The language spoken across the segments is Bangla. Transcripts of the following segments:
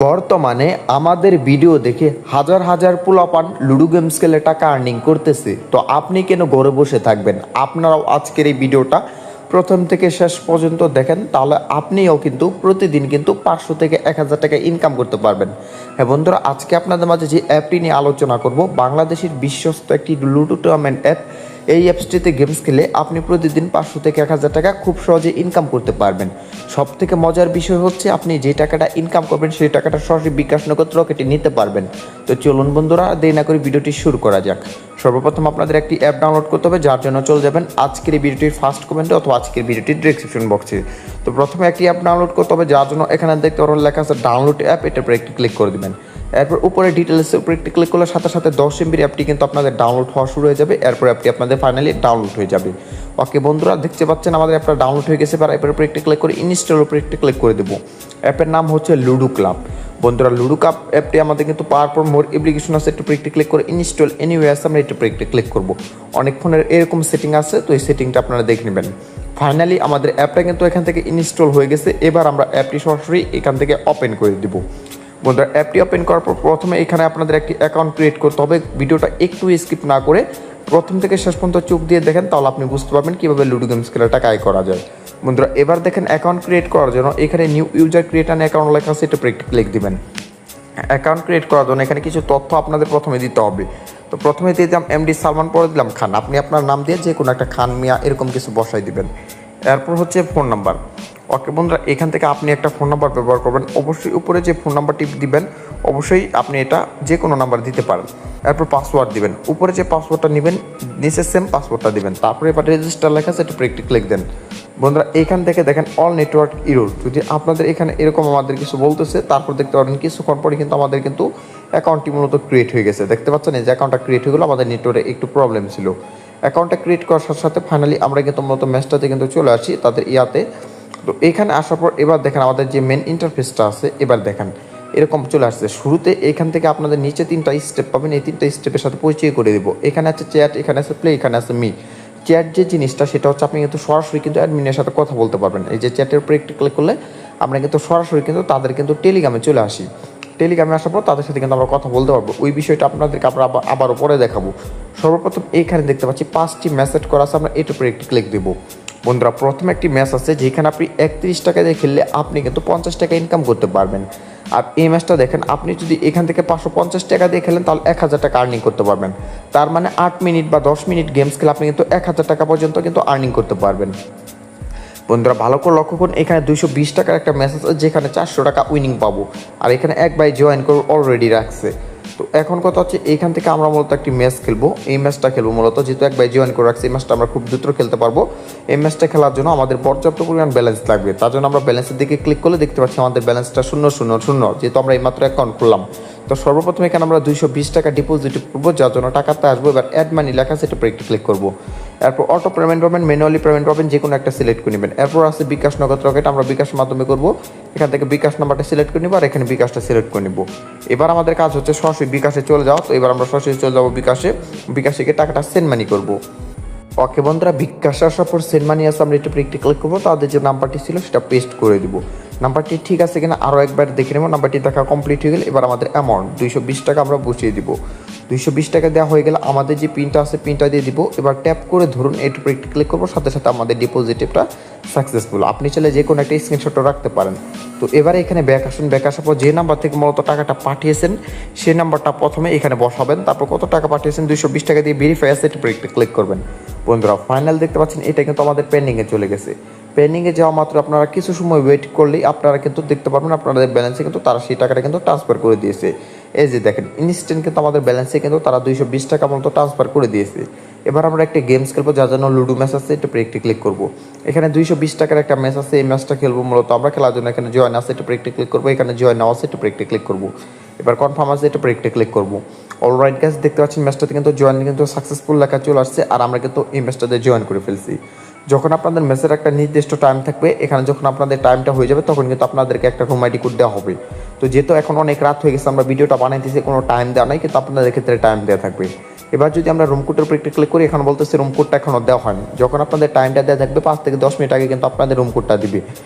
বর্তমানে আমাদের ভিডিও দেখে হাজার হাজার পোলাপান লুডো গেমস খেলে টাকা আর্নিং করতেছে। তো আপনি কেন ঘরে বসে থাকবেন? আপনারাও আজকের এই ভিডিওটা প্রথম থেকে শেষ পর্যন্ত দেখেন, তাহলে আপনিও কিন্তু প্রতিদিন কিন্তু 500 থেকে 1000 টাকা ইনকাম করতে পারবেন। হ্যাঁ বন্ধুরা, আজকে আপনাদের মাঝে যে অ্যাপটি নিয়ে আলোচনা করব, বাংলাদেশের বিশ্বস্ত একটি লুডো টুর্নামেন্ট অ্যাপ। এই অ্যাপসটিতে গেমস খেলে আপনি প্রতিদিন 500 থেকে 1000 টাকা খুব সহজে ইনকাম করতে পারবেন। সব থেকে মজার বিষয় হচ্ছে, আপনি যে টাকাটা ইনকাম করবেন সেই টাকাটা সরাসরি বিকাশ নগদ রকেটে নিতে পারবেন। তো চলুন বন্ধুরা, দেরি না করে ভিডিওটি শুরু করা যাক। সর্বপ্রথম আপনাদের একটি অ্যাপ ডাউনলোড করতে হবে, যার জন্য চলে যাবেন আজকের এই ভিডিওটির ফার্স্ট কমেন্টে অথবা আজকের ভিডিওটির ডেসক্রিপশন বক্সে। তো প্রথমে একটি অ্যাপ ডাউনলোড করতে হবে, যার জন্য এখানে দেখতে পারবেন লেখা আছে ডাউনলোড অ্যাপ। এটার উপরে একটি ক্লিক করে দেবেন। এরপর উপরে ডিটেলসের উপরে একটি ক্লিক করলে সাথে সাথে 10 MB অ্যাপটি কিন্তু আপনাদের ডাউনলোড হওয়া শুরু হয়ে যাবে। এরপর অ্যাপটি আপনাদের ফাইনালি ডাউনলোড হয়ে যাবে। ওকে বন্ধুরা, দেখতে পাচ্ছেন আমাদের অ্যাপটা ডাউনলোড হয়ে গেছে। এবার অ্যাপের উপরে একটি ক্লিক করে ইনস্টলের উপরে একটি ক্লিক করে দেবো। অ্যাপের নাম হচ্ছে লুডো ক্লাব। বন্ধুরা, লুডো ক্লাব অ্যাপটি আমাদের কিন্তু পাওয়ার পর মোর অ্যাপ্লিকেশন আছে। একটু একটি ক্লিক করে ইনস্টল এনিওয়ে আছে, আমরা একটু একটি ক্লিক করবো। অনেক ফোনের এরকম সেটিং আছে, তো এই সেটিংটা আপনারা দেখে নেবেন। ফাইনালি আমাদের অ্যাপটা কিন্তু এখান থেকে ইনস্টল হয়ে গেছে। এবার আমরা অ্যাপটি সরাসরি এখান থেকে ওপেন করে দিব। বন্ধুরা, অ্যাপটি ওপেন করার পর প্রথমে এখানে আপনাদের একটি অ্যাকাউন্ট ক্রিয়েট করতে হবে। ভিডিওটা একটু স্কিপ না করে প্রথম থেকে শেষ পর্যন্ত চোখ দিয়ে দেখেন, তাহলে আপনি বুঝতে পারবেন কীভাবে লুডো গেমস খেলে টাকা আয় করা যায়। বন্ধুরা, এবার দেখেন অ্যাকাউন্ট ক্রিয়েট করার জন্য এখানে new user create an account লেখা আছে, এটা একটি ক্লিক দিবেন। অ্যাকাউন্ট ক্রিয়েট করার জন্য এখানে কিছু তথ্য আপনাদের প্রথমে দিতে হবে। তো প্রথমে দিয়ে দিলাম MD সালমান, পরে দিলাম খান। আপনি আপনার নাম দিয়ে যে কোনো একটা খান মিয়া এরকম কিছু বসাই দিবেন। এরপর হচ্ছে ফোন নাম্বার। ওকে বন্ধুরা, এখান থেকে আপনি একটা ফোন নাম্বার ব্যবহার করবেন। অবশ্যই উপরে যে ফোন নাম্বারটি দিবেন অবশ্যই আপনি এটা যে কোনো নাম্বার দিতে পারেন। এরপর পাসওয়ার্ড দিবেন। উপরে যে পাসওয়ার্ডটা নেবেন নিচে সেম পাসওয়ার্ডটা দিবেন। তারপরে এবার রেজিস্টার লেখা আছে, এটা একটি ক্লিক দেন। বন্ধুরা, এখান থেকে দেখেন অল নেটওয়ার্ক ইরোর। যদি আপনাদের এখানে এরকম আমাদের কিছু বলতেছে, তারপর দেখতে পারেন কিছুক্ষণ পরে কিন্তু আমাদের কিন্তু অ্যাকাউন্টটি মূলত ক্রিয়েট হয়ে গেছে। দেখতে পাচ্ছেন এই যে অ্যাকাউন্টটা ক্রিয়েট হয়ে গেলো, আমাদের নেটওয়ার্কে একটু প্রবলেম ছিল। অ্যাকাউন্টটা ক্রিয়েট করার সাথে সাথে ফাইনালি আমরা কিন্তু মূলত ম্যাচটাতে কিন্তু চলে আসি তাদের ইয়াতে। তো এখানে আসার পর এবার দেখেন আমাদের যে মেন ইন্টারফেসটা আছে, এবার দেখেন এরকম চলে আসছে। শুরুতে এখান থেকে আপনাদের নিচে 3টা স্টেপ পাবেন। এই 3টা স্টেপের সাথে পরিচয় করে দেবো। এখানে আছে চ্যাট, এখানে আছে প্লে, এখানে আছে মি। চ্যাট যে জিনিসটা সেটা হচ্ছে আপনি কিন্তু সরাসরি কিন্তু অ্যাডমিনের সাথে কথা বলতে পারবেন। এই যে চ্যাটের উপরে একটু ক্লিক করলে আমরা কিন্তু সরাসরি কিন্তু তাদের কিন্তু টেলিগ্রামে চলে আসি। টেলিগ্রামে আসার পর তাদের সাথে কিন্তু আমরা কথা বলতে পারবো। ওই বিষয়টা আপনাদেরকে আমরা আবারও পরে দেখাবো। সর্বপ্রথম এখানে দেখতে পাচ্ছি 5টি মেসেজ করা আছে, আমরা এটার উপরে একটি ক্লিক দেবো। বন্ধুরা, প্রথমে একটি ম্যাচ আছে যেখানে আপনি 31 টাকা দিয়ে খেললে আপনি কিন্তু 50 টাকা ইনকাম করতে পারবেন। আর এই ম্যাচটা দেখেন, আপনি যদি এখান থেকে 550 টাকা দিয়ে খেলেন তাহলে 1000 টাকা আর্নিং করতে পারবেন। তার মানে 8 মিনিট বা 10 মিনিট গেমস খেলে আপনি কিন্তু 1000 টাকা পর্যন্ত কিন্তু আর্নিং করতে পারবেন। বন্ধুরা, ভালো করে লক্ষ্য করুন, এখানে 220 টাকার একটা মেসেজ আছে যেখানে 400 টাকা উইনিং পাবো। আর এখানে এক ভাই জয়েন করে অলরেডি রাখছে। তো এখন কথা হচ্ছে এখান থেকে আমরা মূলত একটি ম্যাচ খেলবো। এই ম্যাচটা খেলবো মূলত, যেহেতু এক ভাই জয়েন করে রাখছে, এই ম্যাচটা আমরা খুব দ্রুত খেলতে পারবো। এই ম্যাচটা খেলার জন্য আমাদের পর্যাপ্ত পরিমাণ ব্যালেন্স লাগবে। তার জন্য আমরা ব্যালেন্সের দিকে ক্লিক করলে দেখতে পাচ্ছি আমাদের ব্যালেন্সটা 000, যেহেতু আমরা এইমাত্র অ্যাকাউন্ট খুললাম। তো সর্বপ্রথম এখানে আমরা 220 টাকা ডিপোজিট করবো, যার জন্য টাকাতে আসবো। এবার অ্যাড মানি লেখা আছে, এটা একটু ক্লিক করবো। এরপর অটো পেমেন্ট পাবেন, ম্যানুয়ালি পেমেন্ট পাবেন, যে কোনো একটা সিলেক্ট করে নেবেন। এরপর আছে বিকাশ নগদ রকেট, আমরা বিকাশের মাধ্যমে করবো। এখান থেকে বিকাশ নাম্বারটা সিলেক্ট করে নিব আর এখানে বিকাশটা সিলেক্ট করে নিব। এবার আমাদের কাজ হচ্ছে সরাসরি বিকাশে চলে যাও। তো এবার আমরা সরাসরি চলে যাবো বিকাশে গিয়ে টাকাটা সেন্ড মানি করবো। ওকে বন্ধুরা, বিকাশে আসার পর সেন্ড মানি আছে, আমরা একটু ক্লিক করবো। তাদের যে নাম্বারটি ছিল সেটা পেস্ট করে দিব। নাম্বারটি ঠিক আছে কিনা আরও একবার দেখে নেব। নাম্বারটি দেখা কমপ্লিট হয়ে গেলে এবার আমাদের অ্যামাউন্ট 220 টাকা আমরা বসিয়ে দিব। 220 টাকা দেওয়া হয়ে গেলে আমাদের যে পিনটা আছে পিনটা দিয়ে দিব। এবার ট্যাপ করে ধরুন এটুকু একটু ক্লিক করবো, সাথে সাথে আমাদের ডিপোজিটটা সাকসেসফুল। আপনি চাইলে যে কোনো একটা স্ক্রিনশটও রাখতে পারেন। তো এবারে এখানে ব্যাক আসুন। ব্যাক আসার পর যে নাম্বার থেকে মূলত টাকাটা পাঠিয়েছেন সেই নাম্বারটা প্রথমে এখানে বসাবেন। তারপর কত টাকা পাঠিয়েছেন 220 টাকা দিয়ে ভেরিফাই আছে, এটুকু একটু ক্লিক করবেন। বন্ধুরা, ফাইনাল দেখতে পাচ্ছেন এটা কিন্তু আমাদের পেন্ডিংয়ে চলে গেছে। পেন্ডিংয়ে যাওয়া মাত্র আপনারা কিছু সময় ওয়েট করলেই আপনারা কিন্তু দেখতে পারবেন আপনাদের ব্যালেন্সে কিন্তু তারা সেই টাকাটা কিন্তু ট্রান্সফার করে দিয়েছে। এই যে দেখেন ইনস্ট্যান্ট কিন্তু আমাদের ব্যালেন্সে কিন্তু তারা 220 টাকা মতো ট্রান্সফার করে দিয়েছে। এবার আমরা একটা গেমস খেলবো, যার জন্য লুডো ম্যাচ আছে, এটা একটি ক্লিক করবো। এখানে 220 টাকার একটা ম্যাচ আছে, এই ম্যাচটা খেলবো মূলত আমরা খেলার জন্য। এখানে জয়েন আছে, এটা একটি ক্লিক করবো। এখানে জয়েন নাও আছে, এটা একটি ক্লিক করবো। এবার কনফার্ম আছে, এটা একটি ক্লিক করবো। অলরাইট গাইস, দেখতে পাচ্ছেন ম্যাচটাতে কিন্তু জয়েন কিন্তু সাকসেসফুল লেখা চলে আসছে আর আমরা কিন্তু এই ম্যাচটাতে জয়েন করে ফেলছি। যখন আপনাদের ম্যাচের একটা নির্দিষ্ট টাইম থাকবে, এখানে যখন আপনাদের টাইমটা হয়ে যাবে তখন কিন্তু আপনাদেরকে একটা রুম আইডি কোড দেওয়া হবে। তো যেহেতু এখন অনেক রাত হয়ে গেছে, আমরা ভিডিওটা বানাইতেছি, কোনো টাইম দেওয়া নাই, কিন্তু আপনাদের ক্ষেত্রে টাইম দেওয়া থাকবে। এবার যদি আমরা রুম কোডের উপর একটু ক্লিক করি, এখন বলতেছে রুম কোডটা এখনও দেওয়া হয়নি। যখন আপনাদের টাইমটা দেওয়া থাকবে 5 থেকে 10 মিনিট আগে কিন্তু আপনাদের রুম কোডটা দিবে।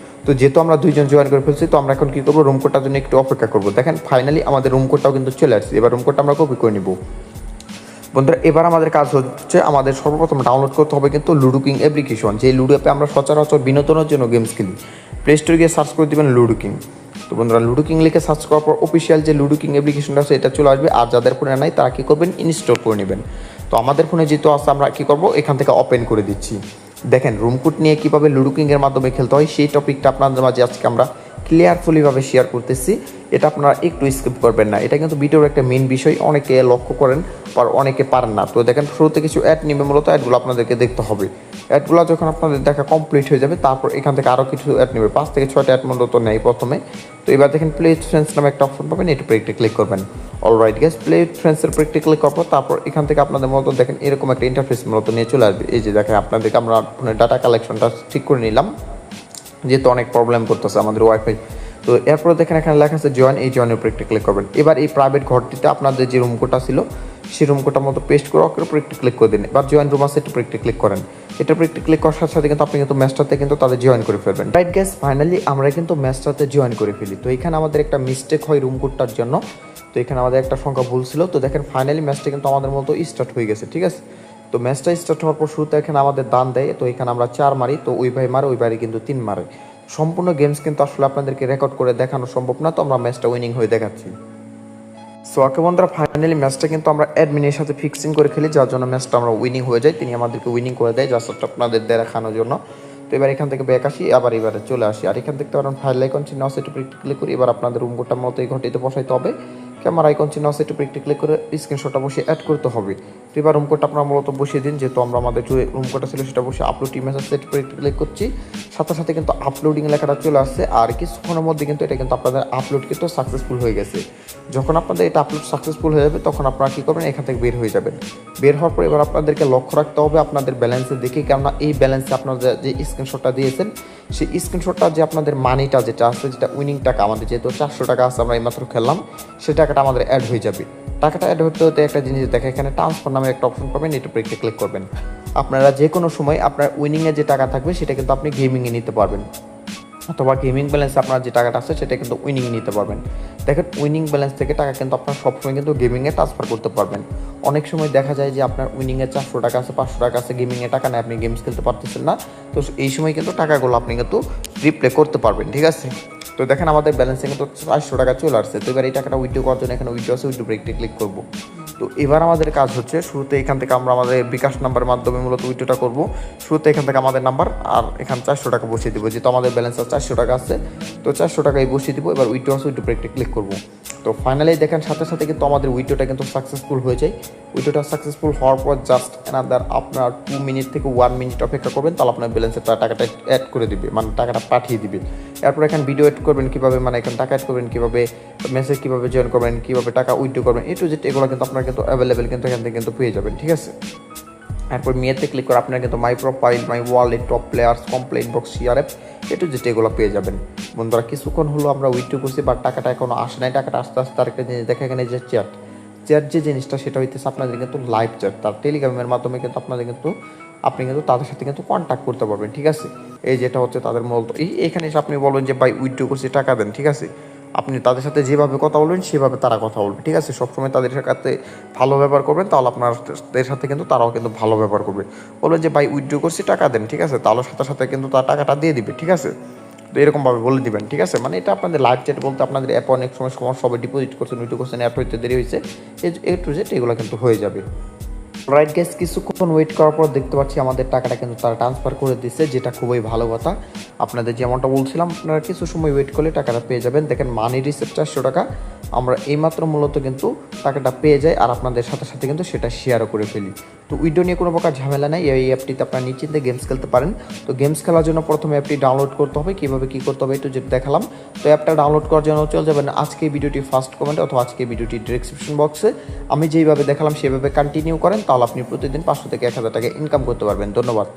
তো যেহেতু আমরা দুইজন জয়েন করে ফেলছি, তো আমরা এখন কী করবো, রুম কোডটার জন্য একটু অপেক্ষা করবো। দেখেন ফাইনালি আমাদের রুম কোডটাও কিন্তু চলে আসছে। এবার রুম কোডটা আমরা কপি করে নিব। বন্ধুরা এবার আমাদের কাজ হচ্ছে আমাদের সর্বপ্রথম ডাউনলোড করতে হবে কিন্তু লুডো কিং অ্যাপ্লিকেশন। যে লুডো অ্যাপে আমরা সচরাচর বিনোদনের জন্য গেমস খেলি। প্লে স্টোরে গিয়ে সার্চ করে দেবেন লুডো কিং। তো বন্ধুরা লুডো কিং লিখে সার্চ করার পর অফিসিয়াল যে লুডো কিং অ্যাপ্লিকেশনটা আছে এটা চলে আসবে। আর যাদের ফোনে নাই তারা কী করবেন, ইনস্টল করে নেবেন। তো আমাদের ফোনে যেহেতু আছে আমরা কী করবো, এখান থেকে ওপেন করে দিচ্ছি। দেখেন রুম কোড নিয়ে কীভাবে লুডো কিংয়ের মাধ্যমে খেলতে হয় সেই টপিকটা আপনাদের মাঝে আজকে আমরা ক্লিয়ারফুলিভাবে শেয়ার করতেছি। এটা আপনারা একটু স্কিপ করবেন না, এটা কিন্তু ভিডিওর একটা মেইন বিষয়। অনেকে লক্ষ্য করেন আর অনেকে পারেন না। তো দেখেন শুরুতে কিছু অ্যাড নেবে, মূলত অ্যাডগুলো আপনাদেরকে দেখতে হবে। অ্যাডগুলো যখন আপনাদের দেখা কমপ্লিট হয়ে যাবে তারপর এখান থেকে আরও কিছু অ্যাড নেবে, 5 থেকে 6টা অ্যাড মূলত নেই প্রথমে। তো এবার দেখেন প্লে ফ্রেন্ডস নামে একটা অপশন পাবেন, এটা উপরে একটা ক্লিক করবেন। অলরাইট গাইস, প্লে ফ্রেন্ডসের উপরে একটা ক্লিক করার পর তারপর এখান থেকে আপনাদের মূলত দেখেন এরকম একটা ইন্টারফেস মূলত নিয়ে চলে আসবে। এই যে দেখেন আপনাদেরকে আমরা ফোনের ডাটা কালেকশনটা ঠিক করে নিলাম, যেহেতু অনেক প্রবলেম করতেছে আমাদের ওয়াইফাই। তো এরপরে দেখেন এখানে লেখা আছে জয়েন, এই জয়েনের উপরে একটা ক্লিক করবেন। এবার এই প্রাইভেট ঘরটিতে আপনাদের যে রুম কোডটা ছিল সেই রুম কোডটার মতো পেস্ট করে ওকের উপরে একটা ক্লিক করে দিন। এবার জয়েন রুম আছে, এটার উপরে একটা ক্লিক করেন। এটার উপরে একটা ক্লিক করার সাথে সাথে কিন্তু আপনি কিন্তু ম্যাচটাতে কিন্তু তাদের জয়েন করে ফেলবেন। রাইট গাইস, ফাইনালি আমরা কিন্তু ম্যাচটাতে জয়েন করে ফেলি। তো এখানে আমাদের একটা মিস্টেক হয় রুম কোডটার জন্য। তো এখানে আমাদের একটা সংখ্যা ভুল ছিল। তো দেখেন ফাইনালি ম্যাচটা কিন্তু আমাদের মতো স্টার্ট হয়ে গেছে, ঠিক আছে। তো ম্যাচটা স্টার্ট হওয়ার পর শুরুতে এখানে আমাদের দান দেয়। তো এখানে আমরা 4 মারি, তো ওই ভাই মারে, ওই ভাই কিন্তু 3 মারে। সম্পূর্ণ গেমস কিন্তু আসলে আপনাদেরকে রেকর্ড করে দেখানো সম্ভব না, তো আমরা ম্যাচটা উইনিং হয়ে দেখাচ্ছি। সো ওকে বন্ধুরা, ফাইনালি ম্যাচটা কিন্তু আমরা অ্যাডমিনের সাথে ফিক্সিং করে খেলি, যার জন্য ম্যাচটা আমরা উইনিং হয়ে যাই। তিনি আমাদেরকে উইনিং করে দেয় জাস্ট আপনাদের দেখানোর জন্য। তো এবার এখান থেকে ব্যাক আসি, আবার এবারে চলে আসি। আর এখান থেকে তো আমরা ফাইল আইকন চিহ্ন আছে, একটু ক্লিক করি। এবার আপনাদের রুম কোডটার মতো এই ঘটিতে বসাইতে হবে। ক্যামেরা আইকন চিহ্ন আছে, একটু ক্লিক করে স্ক্রিনশটটা বসিয়ে অ্যাড করতে হবে। তো এবার রুম কোডটা আপনারা মূলত বসিয়ে দিন, যেহেতু আমরা আমাদের রুম কোডটা ছিল সেটা বসে আপলোড ইমেজ আছে, একটু ক্লিক করছি। সাথে সাথে কিন্তু আপলোডিং লেখাটা চলে আসছে। আর কিছুক্ষণের মধ্যে কিন্তু এটা কিন্তু আপনাদের আপলোড কিন্তু সাকসেসফুল হয়ে গেছে। যখন আপনাদের এটা আপলোড সাকসেসফুল হয়ে যাবে তখন আপনারা কী করবেন, এখান থেকে বের হয়ে যাবেন। বের হওয়ার পর এবার আপনাদেরকে লক্ষ্য রাখতে হবে আপনাদের ব্যালেন্সের দিকে, কেননা এই ব্যালেন্সে আপনারা যে স্ক্রিনশটটা দিয়েছেন সেই স্ক্রিনশটটা যে আপনাদের মানিটা যেটা আছে, যেটা উইনিং টাকা আমাদের যেহেতু 400 টাকা আছে, আমরা এইমাত্র খেললাম, সেই টাকাটা আমাদের অ্যাড হয়ে যাবে। টাকাটা অ্যাড হতে হতে একটা জিনিস দেখে এখানে ট্রান্সফার নামে একটা অপশন পাবেন, এটার উপরে ক্লিক করবেন। আপনারা যে কোনো সময় আপনার উইনিংয়ে যে টাকা থাকবে সেটা কিন্তু আপনি গেমিংয়ে নিতে পারবেন, অথবা গেমিং ব্যালেন্সে আপনার যে টাকাটা আছে সেটা কিন্তু উইনিং নিতে পারবেন। দেখেন উইনিং ব্যালেন্স থেকে টাকা কিন্তু আপনার সবসময় কিন্তু গেমিংয়ে ট্রান্সফার করতে পারবেন। অনেক সময় দেখা যায় যে আপনার উইনিংয়ে 400 টাকা আছে, 500 টাকা আছে, গেমিংয়ে টাকা নেই, আপনি গেমস খেলতে পারতেছেন না। তো এই সময় কিন্তু টাকাগুলো আপনি কিন্তু রিপ্লে করতে পারবেন, ঠিক আছে। তো দেখেন আমাদের ব্যালেন্সে কিন্তু 400 টাকা চলে আসছে। তো এবার এই টাকাটা উইথড্র করার জন্য এখানে উইথড্র আছে, উইথড্র ব্রেকটি ক্লিক করবো। তো এবার আমাদের কাজ হচ্ছে শুরুতে এখান থেকে আমরা আমাদের বিকাশ নাম্বারের মাধ্যমে মূলত উইথড্রটা করবো। শুরুতে এখান থেকে আমাদের নাম্বার আর এখানে 400 টাকা বসিয়ে দিব, যেহেতু আমাদের ব্যালেন্স 400 টাকা আছে। তো 400 টাকাই বসিয়ে দিব। এবার উইথড্র আছে, উইথড্র ব্রেকটি ক্লিক করবো। তো ফাইনালি দেখেন সাথে সাথে কিন্তু আমাদের উইথড্রটা কিন্তু সাকসেসফুল হয়ে যায়। উইথড্রটা সাকসেসফুল হওয়ার পর জাস্ট অ্যানাদার আপনার 2 মিনিট থেকে 1 মিনিট অপেক্ষা করবেন, তাহলে আপনার ব্যালেন্সের টাকাটা অ্যাড করে দিবে, মানে টাকাটা পাঠিয়ে দিবে। এরপর এখানে ভিডিও এড করবেন কীভাবে, মানে এখানে টাকা অ্যাড করবেন কীভাবে, মেসেজ কীভাবে জয়েন করবেন, কীভাবে টাকা উইথড্র করবেন, টু জেড এগুলো কিন্তু আপনারা কিন্তু অ্যাভেলেবেল কিন্তু এখান থেকে কিন্তু পেয়ে যাবেন, ঠিক আছে। এরপর মেয়েতে ক্লিক করে আপনারা কিন্তু my profile, my wallet, top players, complain box, CRF, to Z এগুলো পেয়ে যাবেন। বন্ধুরা কিছুক্ষণ হলো আমরা উইথড্র করছি, বাট টাকাটা এখনো আসে নাই। টাকাটা আস্তে আস্তে আরেকটা জিনিস দেখা, এখানে যে চ্যাট যে জিনিসটা সেটা হইতেছে আপনাদের কিন্তু লাইভ চ্যাট, তার টেলিগ্রামের মাধ্যমে কিন্তু আপনাদের কিন্তু আপনি কিন্তু তাদের সাথে কিন্তু কন্ট্যাক্ট করতে পারবেন, ঠিক আছে। এই যেটা হচ্ছে তাদের মূলত এইখানে এসে আপনি বলবেন যে ভাই উইথড্র করছি টাকা দেন, ঠিক আছে। আপনি তাদের সাথে যেভাবে কথা বলবেন সেভাবে তারা কথা বলবে, ঠিক আছে। সবসময় তাদের সাথে ভালো ব্যবহার করবেন, তাহলে আপনাদের সাথে কিন্তু তারাও কিন্তু ভালো ব্যবহার করবে। বলবেন যে ভাই উইথড্র করছি টাকা দেন, ঠিক আছে, তাহলে সাথে সাথে কিন্তু তার টাকাটা দিয়ে দিবে, ঠিক আছে। তো এরকমভাবে বলে দিবেন, ঠিক আছে। মানে এটা আপনাদের লাইভ চ্যাট বলতে আপনাদের অ্যাপে অনেক সময় সবাই ডিপোজিট করছেন, উইথড্র করছেন, অ্যাপ হইতে দেরি হয়েছে, টু জেড এগুলো কিন্তু হয়ে যাবে। রাইট গাইস, কিছুক্ষণ ওয়েট করার পর দেখতে পাচ্ছি আমাদের টাকাটা কিন্তু তারা ট্রান্সফার করে দিচ্ছে, যেটা খুবই ভালো কথা। আপনাদের যেমনটা বলছিলাম আপনারা কিছু সময় ওয়েট করলে টাকাটা পেয়ে যাবেন। দেখেন মানি রিসিপ্ট 400 টাকা আমরা এইমাত্র মূলত কিন্তু টাকাটা পেয়ে যাই, আর আপনাদের সাথে সাথে কিন্তু সেটা শেয়ারও করে ফেলি। তো উইডো নিয়ে কোনো প্রকার ঝামেলা নেই, এই অ্যাপটিতে আপনারা নিশ্চিন্তে গেমস খেলতে পারেন। তো গেমস খেলার জন্য প্রথমে অ্যাপটি ডাউনলোড করতে হবে, কীভাবে কী করতে হবে একটু যেটা দেখালাম। তো অ্যাপটা ডাউনলোড করার জন্য চলে যাবেন আজকে ভিডিওটি ফার্স্ট কমেন্টে অথবা আজকে ভিডিওটি ডিসক্রিপশন বক্সে। আমি যেইভাবে দেখালাম সেভাবে কন্টিনিউ করেন, তাহলে আপনি প্রতিদিন 500 থেকে 1000 টাকা ইনকাম করতে পারবেন। ধন্যবাদ।